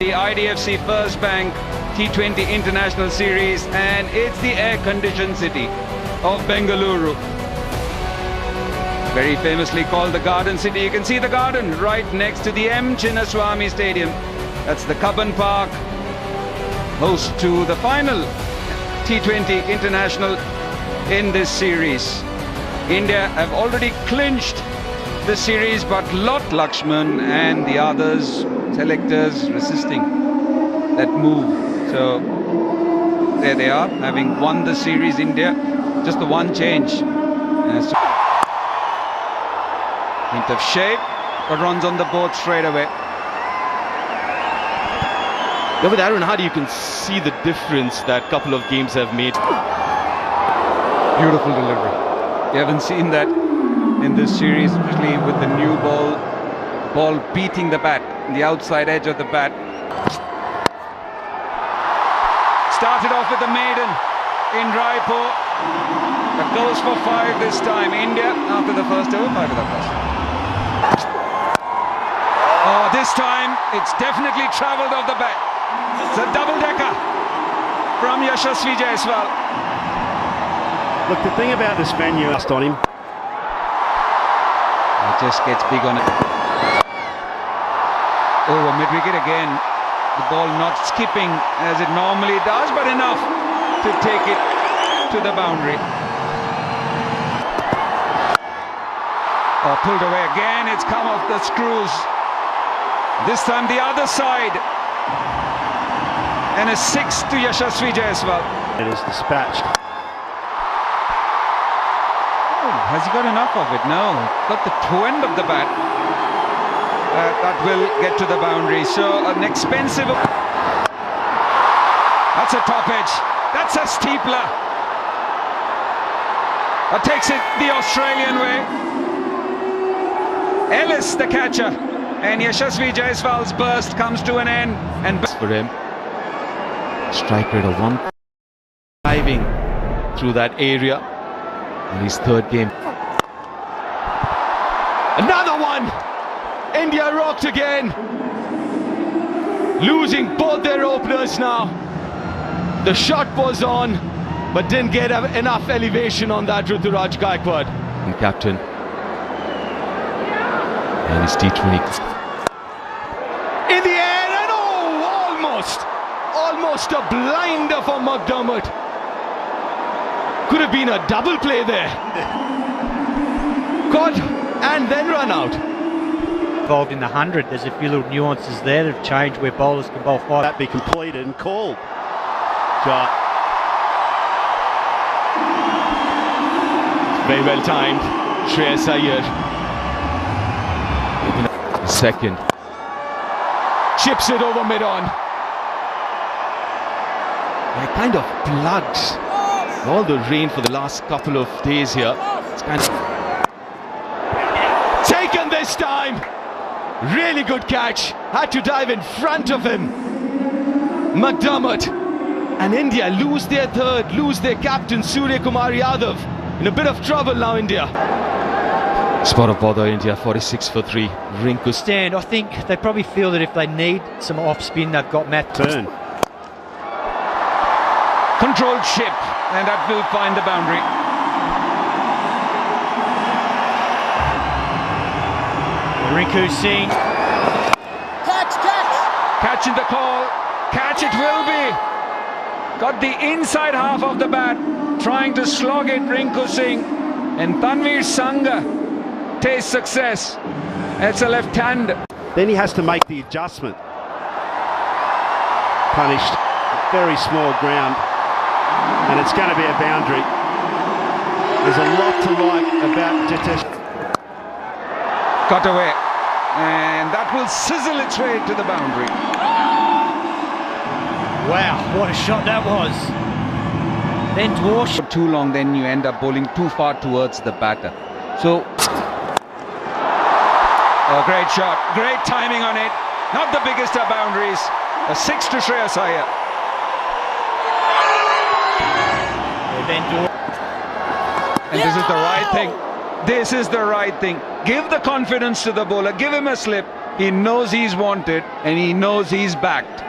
The IDFC First Bank T20 International Series, and it's the air-conditioned city of Bengaluru. Very famously called the Garden City. You can see the garden right next to the M. Chinnaswamy Stadium. That's the Cubbon Park, host to the final T20 International in this series. India have already clinched the series, but Lakshman and the others, selectors, resisting that move. So there they are, having won the series. India, just the one change. Hint of shape, but runs on the board straight away. Yeah, with Aaron Hardy, you can see the difference that couple of games have made. Beautiful delivery. You haven't seen that in this series, especially with the new ball beating the bat, the outside edge of the bat. Started off with the maiden in Raipur, but goes for 5 this time. India, after the first over, 5 to the first. Oh, this time it's definitely travelled off the bat. It's a double-decker from Yashasvi Jaiswal. Look, the thing about this venue, asked on him. It just gets big on it. Over mid-wicket again. The ball not skipping as it normally does, but enough to take it to the boundary. Oh, pulled away again. It's come off the screws. This time the other side. And a 6 to Yashasvi Jaiswal. It is dispatched. Has he got enough of it? No. Got the toe end of the bat. That will get to the boundary. So an expensive... That's a top edge. That's a steepler. That takes it the Australian way. Ellis, the catcher. And Yashasvi Jaiswal's burst comes to an end. And for him, strike rate of 1, diving through that area in his third game. Another one! India rocked again, losing both their openers now. The shot was on, but didn't get enough elevation on that Ruturaj Gaikwad. And captain, and his T20 in the air, and oh, almost a blinder for McDermott. Could have been a double play there. Caught and then run out. Involved in the 100, there's a few little nuances there that have changed where bowlers can bowl 5. That be completed and called. Shot. Very well timed. Shreyas Iyer. Second. Chips it over mid-on. It kind of plugs all the rain for the last couple of days here. It's kind of taken this time. Really good catch. Had to dive in front of him. McDermott. And India lose their third, lose their captain Surya Kumar Yadav. In a bit of trouble now, India. Spot of bother, India, 46 for 3. Rinku. Stand, I think they probably feel that if they need some off spin, they've got Matt. Turn. Controlled ship, and that will find the boundary. Rinku Singh. Catch in the call. Catch it will be. Got the inside half of the bat, trying to slog it, Rinku Singh. And Tanveer Sangha tastes success. It's a left hand. Then he has to make the adjustment. Punished. Very small ground. And it's going to be a boundary. There's a lot to like about Jitesh. Cut away. And that will sizzle its way to the boundary. Wow, what a shot that was. Then Dwarsh. For too long, then you end up bowling too far towards the batter. So, oh, great shot. Great timing on it. Not the biggest of boundaries. A 6 to Shreyas Iyer. And this is the right thing. This is the right thing. Give the confidence to the bowler. Give him a slip. He knows he's wanted and he knows he's backed.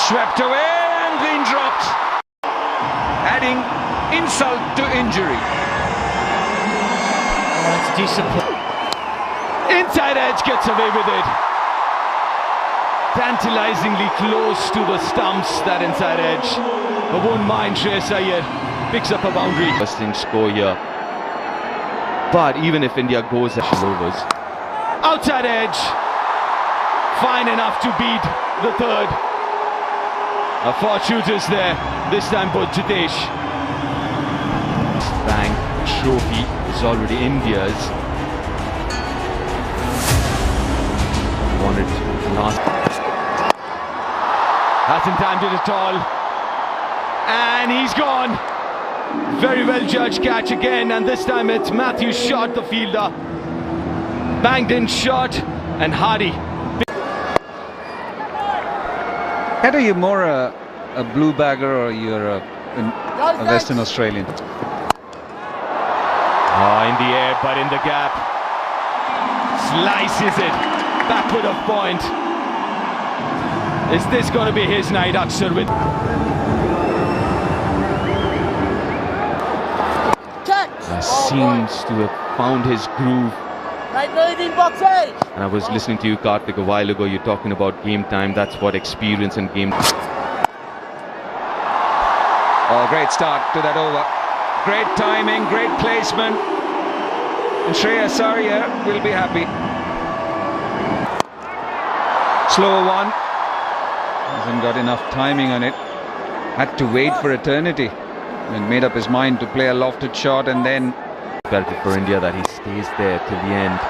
Swept away and been dropped, adding insult to injury. That's discipline. Inside edge gets away with it. Tantalizingly close to the stumps, that inside edge. But won't mind Shreyas Iyer. Picks up a boundary. Interesting score here. But even if India goes at overs. Outside edge. Fine enough to beat the third. A 4 shooters there. This time both Jitesh. Bank trophy is already India's. Wanted last. Hasn't timed it at all. And he's gone. Very well judged catch again, and this time it's Matthew Short, the fielder. Banged in shot, and Hardy. Ed, are you more a blue bagger or you're a Western Australian? Oh, in the air, but in the gap. Slices it. Backward of point. Is this going to be his night, Akshar? Seems to have found his groove. And I was listening to you, Karthik, a while ago. You're talking about game time. That's what experience and game. Oh, great start to that over. Great timing, great placement. And Shreyas Iyer will be happy. Slow one. Hasn't got enough timing on it. Had to wait for eternity. And made up his mind to play a lofted shot and then... Imperative for India that he stays there till the end.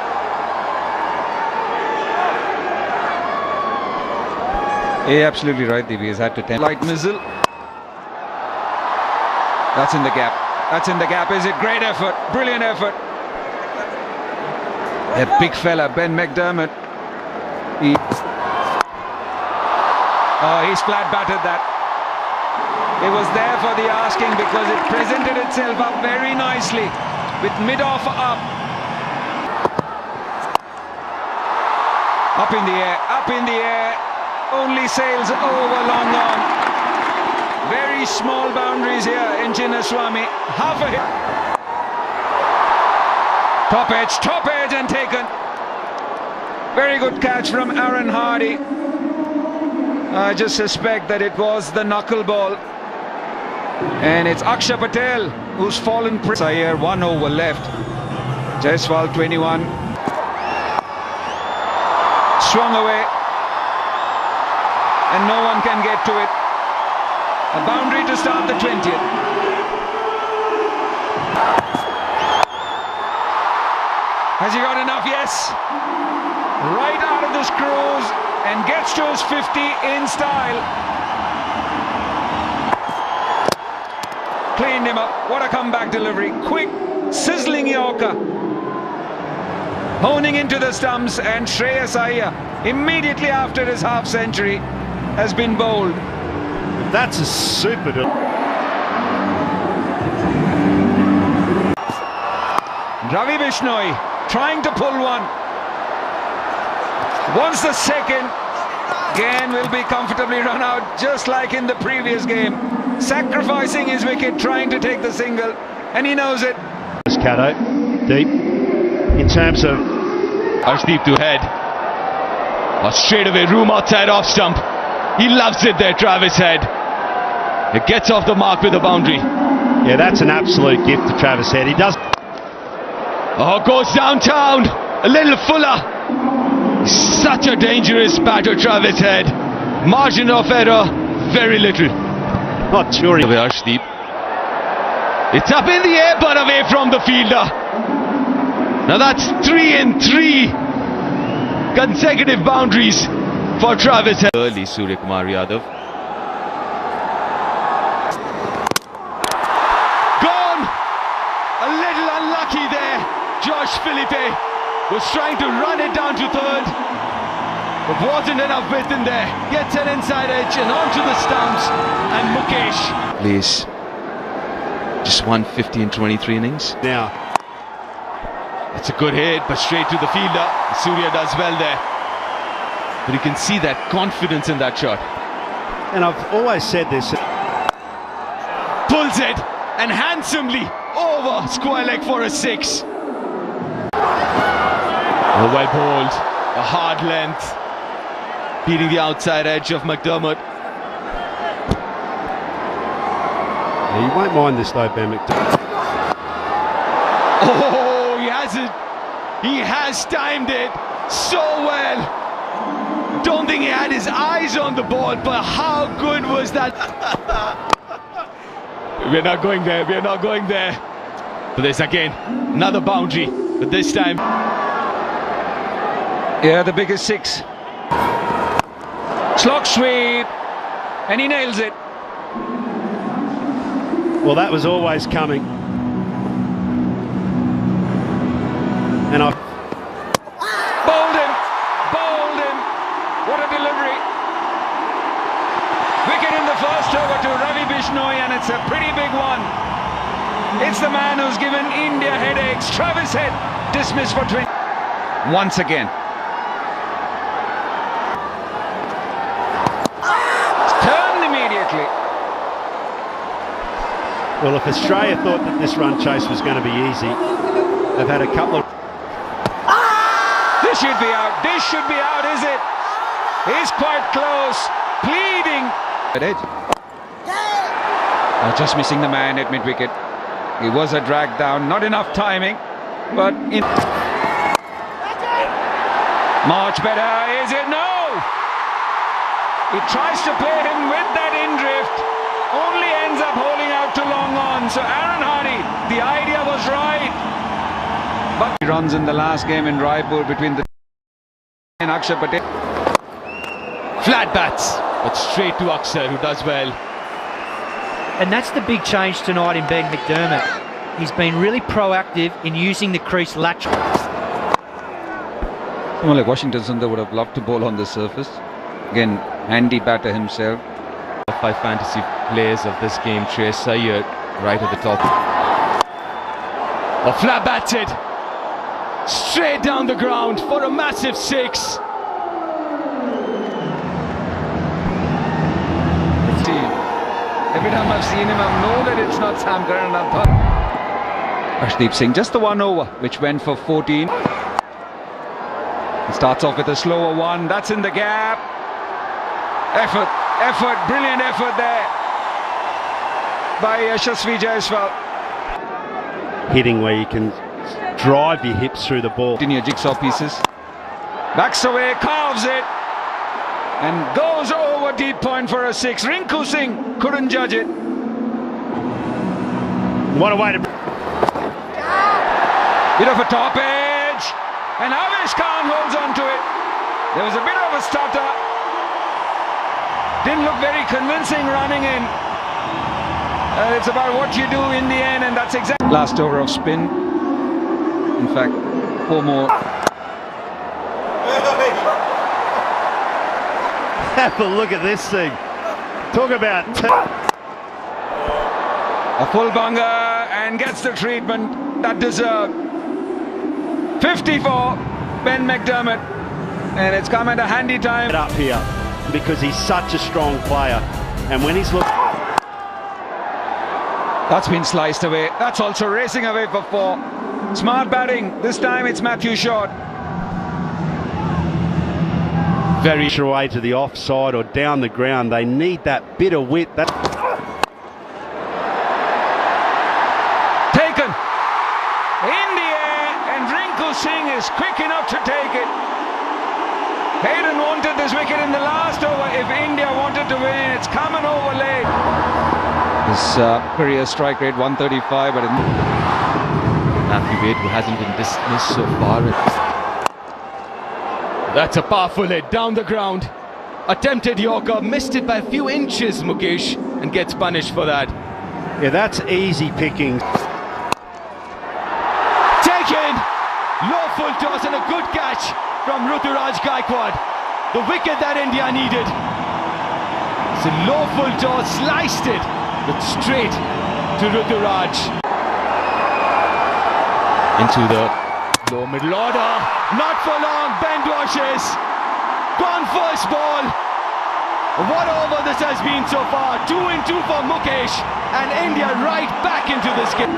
Yeah, absolutely right, Devi. He's had to tempt. Light missile. That's in the gap. That's in the gap, is it? Great effort. Brilliant effort. A big fella, Ben McDermott. He's flat battered that. It was there for the asking because it presented itself up very nicely with mid-off up. Up in the air, up in the air. Only sails over, long on. Very small boundaries here in Chinnaswamy. Half a hit. Top edge and taken. Very good catch from Aaron Hardy. I just suspect that it was the knuckleball. And it's Akshay Patel who's fallen. Iyer 1 over left. Jaiswal 21. Swung away. And no one can get to it. A boundary to start the 20th. Has he got enough? Yes. Right out of the screws and gets to his 50 in style. Cleaned him up. What a comeback delivery. Quick, sizzling Yorker. Honing into the stumps, and Shreyas Iyer, immediately after his half century, has been bowled. That's a super... Ravi Bishnoi trying to pull one. Once the second, again will be comfortably run out, just like in the previous game. Sacrificing his wicket, trying to take the single, and he knows it. Caddo, deep. In terms of... Arshdeep to head. A straightaway room outside off stump. He loves it there, Travis Head. It gets off the mark with a boundary. Yeah, that's an absolute gift to Travis Head. He does... Oh, goes downtown. A little fuller. Such a dangerous batter, Travis Head. Margin of error, very little. Not sure. Arshdeep. It's up in the air, but away from the fielder. Now that's 3 in 3 consecutive boundaries for Travis Head. Early Surya Kumar Yadav. Gone! A little unlucky there. Josh Philippe was trying to run it down to third, but wasn't enough width in there. Gets an inside edge and onto the stumps, and Mukesh. Plays just 150 in 23 innings. Now, It's a good hit, but straight to the fielder. Surya does well there. But you can see that confidence in that shot. And I've always said this. Pulls it and handsomely over square leg for a 6. Well bowled, a hard length, beating the outside edge of McDermott. Yeah, you won't mind this though, Ben McDermott. Oh, he has it. He has timed it so well. Don't think he had his eyes on the ball, but how good was that? We're not going there, we're not going there. But there's again another boundary, but this time. Yeah, the biggest 6. Slog sweep, and he nails it. Well, that was always coming. And I Bowled him, bowled him. What a delivery. Wicket in the first over to Ravi Bishnoi, and it's a pretty big one. It's the man who's given India headaches. Travis Head dismissed for 20. Once again. Turned immediately. Well, if Australia thought that this run chase was going to be easy, they've had a couple of... This should be out. This should be out, is it? He's quite close. Pleading. Just missing the man at mid-wicket. He was a drag down. Not enough timing. But in... Much better. Is it? No! He tries to play him with that in-drift. Only ends up holding out too long on. So Aaron Hardy, the idea was right. But he runs in the last game in Raipur between the and Akshar Patel. Flat bats, but straight to Akshar, who does well. And that's the big change tonight in Ben McDermott. He's been really proactive in using the crease lateral. Someone like Washington Sundar would have loved to bowl on the surface. Again, handy batter himself. The 5 fantasy players of this game, Shreyas Iyer right at the top. A flat batted, straight down the ground for a massive 6. Every time I've seen him, I know that it's not Sam Curran. Arshdeep Singh, just the 1 over, which went for 14. He starts off with a slower one. That's in the gap. Effort, brilliant effort there by Yashasvi Jaiswal. hitting where you can drive your hips through the ball. In your jigsaw pieces. Backs away, carves it, and goes over deep point for a 6. Rinku Singh couldn't judge it. What a way to... Bit of a top edge, and Avesh Khan holds on to it. There was a bit of a stutter. Didn't look very convincing running in. It's about what you do in the end, and that's exactly... Last over of spin. In fact, 4 more. Have a look at this thing. Talk about... A full bunger and gets the treatment that deserved. 54, Ben McDermott, and it's come at a handy time. Up here because he's such a strong player, and when he's looking... That's been sliced away. That's also racing away for 4. Smart batting. This time it's Matthew Short. Very away to the offside or down the ground. They need that bit of width. Taken. In the air, and Rinku Singh is quick enough to take it. Hayden wanted this wicket in the last over. If India wanted to win, it's coming over late. His career strike rate 135, but Matthew Wade, who hasn't been dismissed so far. That's a powerful hit down the ground. Attempted Yorker, missed it by a few inches, Mukesh, and gets punished for that. Yeah, that's easy picking. Taken! Low full toss and a good catch from Ruturaj Gaikwad. The wicket that India needed. It's a low full toss, sliced it, but straight to Ruturaj. Into the Low middle order, not for long, Ben washes. Gone first ball. What over this has been so far. 2-2 for Mukesh, and India right back into this game.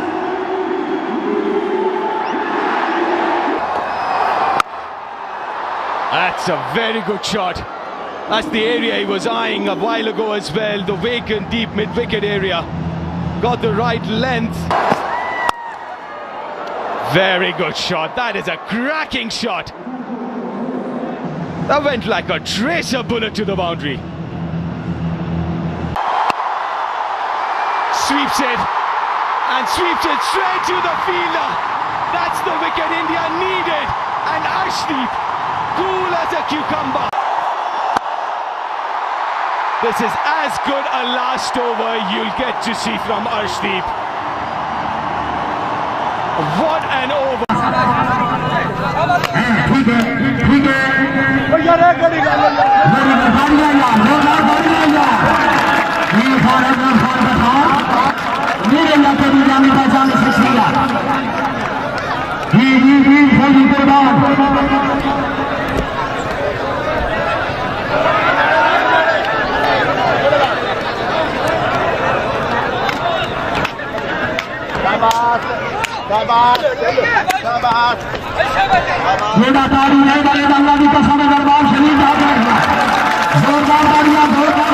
That's a very good shot. That's the area he was eyeing a while ago as well. The vacant deep mid-wicket area. Got the right length. Very good shot. That is a cracking shot. That went like a tracer bullet to the boundary. Sweeps it. And sweeps it straight to the fielder. That's the wicket India needed. And Arshdeep, cool as a cucumber. This is as good a last over you'll get to see from Arshdeep. What an over! ताड़ी है बल्लेबाजी का समय दरबार शरीफ जोरदार ताड़ियां